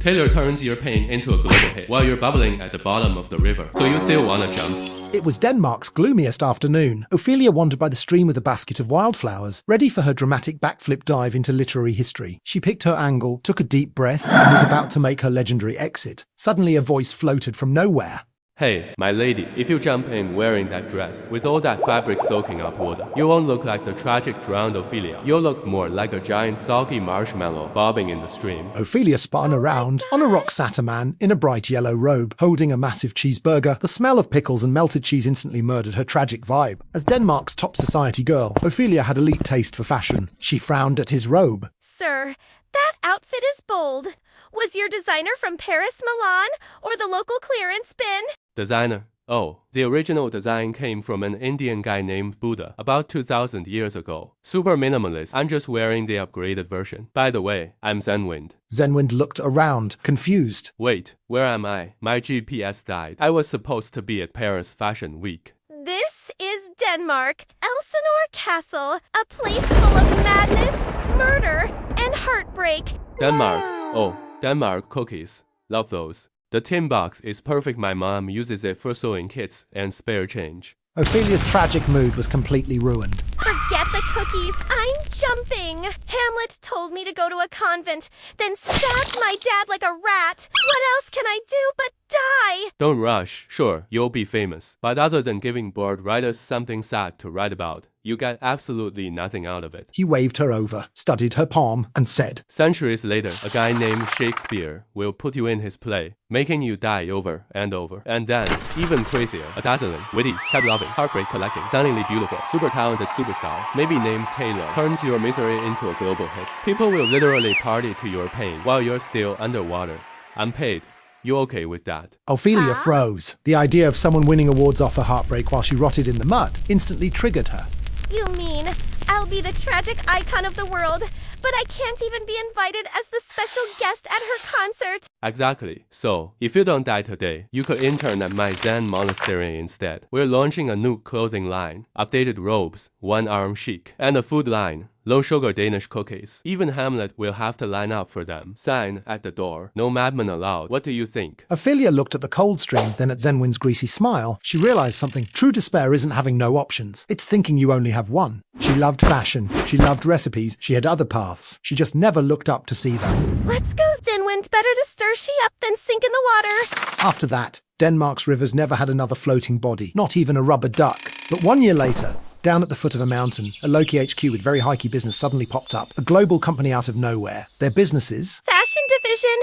Taylor turns your pain into a global hit while you're bubbling at the bottom of the river. So you still wanna jump? It was Denmark's gloomiest afternoon. Ophelia wandered by the stream with a basket of wildflowers, ready for her dramatic backflip dive into literary history. She picked her angle, took a deep breath, and was about to make her legendary exit. Suddenly a voice floated from nowhere. Hey, my lady, if you jump in wearing that dress, with all that fabric soaking up water, you won't look like the tragic drowned Ophelia. You'll look more like a giant soggy marshmallow bobbing in the stream. Ophelia spun around. On a rock sat a man in a bright yellow robe, holding a massive cheeseburger. The smell of pickles and melted cheese instantly murdered her tragic vibe. As Denmark's top society girl, Ophelia had elite taste for fashion. She frowned at his robe. Sir, that outfit is bold. Was your designer from Paris, Milan, or the local clearance bin? Designer? Oh, the original design came from an Indian guy named Buddha about 2,000 years ago. Super minimalist, I'm just wearing the upgraded version. By the way, I'm Zenwind. Zenwind looked around, confused. Wait, where am I? My GPS died. I was supposed to be at Paris Fashion Week. This is Denmark, Elsinore Castle, a place full of madness, murder, and heartbreak. Denmark. Oh, Denmark cookies. Love those. The tin box is perfect. My mom uses it for sewing kits and spare change. Ophelia's tragic mood was completely ruined. Forget the cookies. I'm jumping. Hamlet told me to go to a convent, then stabbed my dad like a rat. What else can I do but die? Don't rush. Sure, you'll be famous. But other than giving bored writers something sad to write about, you get absolutely nothing out of it. He waved her over, studied her palm, and said, Centuries later, a guy named Shakespeare will put you in his play, making you die over and over. And then, even crazier, a dazzling, witty, cat-loving, heartbreak collecting, stunningly beautiful, super talented superstar, maybe named Taylor, turns your misery into a global hit. People will literally party to your pain while you're still underwater. Unpaid. You okay with that? Ophelia froze. The idea of someone winning awards off her heartbreak while she rotted in the mud instantly triggered her. You mean I'll be the tragic icon of the world, but I can't even be invited as the special guest at her concert? Exactly. So, if you don't die today, you could intern at my Zen monastery instead. We're launching a new clothing line, updated robes, one-arm chic, and a food line, low-sugar Danish cookies. Even Hamlet will have to line up for them. Sign at the door. No madmen allowed. What do you think? Ophelia looked at the cold stream, then at Zenwind's greasy smile. She realized something. True despair isn't having no options. It's thinking you only have one. She loved fashion. She loved recipes. She had other paths. She just never looked up to see them. Let's go, Zenwind. Better to stir she up than sink in the water. After that, Denmark's rivers never had another floating body, not even a rubber duck. But 1 year later, down at the foot of a mountain, a Loki HQ with very high-key business suddenly popped up. A global company out of nowhere. Their business is Fashion division.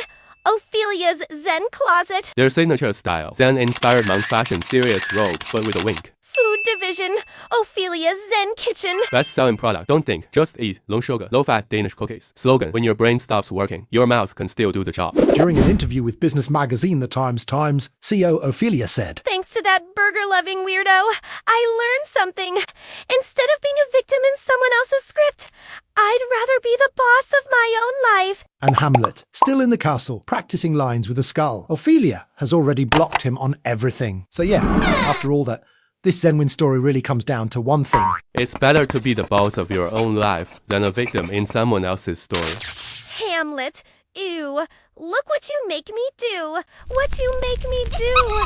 Ophelia's Zen Closet. Their signature style. Zen-inspired monk fashion serious robe, but with a wink. Food division. Ophelia's Zen Kitchen. Best selling product. Don't think. Just eat. Low sugar, low fat Danish cookies. Slogan. When your brain stops working, your mouth can still do the job. During an interview with business magazine The Times, CEO Ophelia said, Thanks to that burger-loving weirdo, I learned something. Instead of being a victim in someone else's script, I'd rather be the boss of my own life. And Hamlet, still in the castle, practicing lines with a skull. Ophelia has already blocked him on everything. So yeah, after all that, this Zenwind story really comes down to one thing. It's better to be the boss of your own life than a victim in someone else's story. Hamlet, ew, look what you make me do. What you make me do.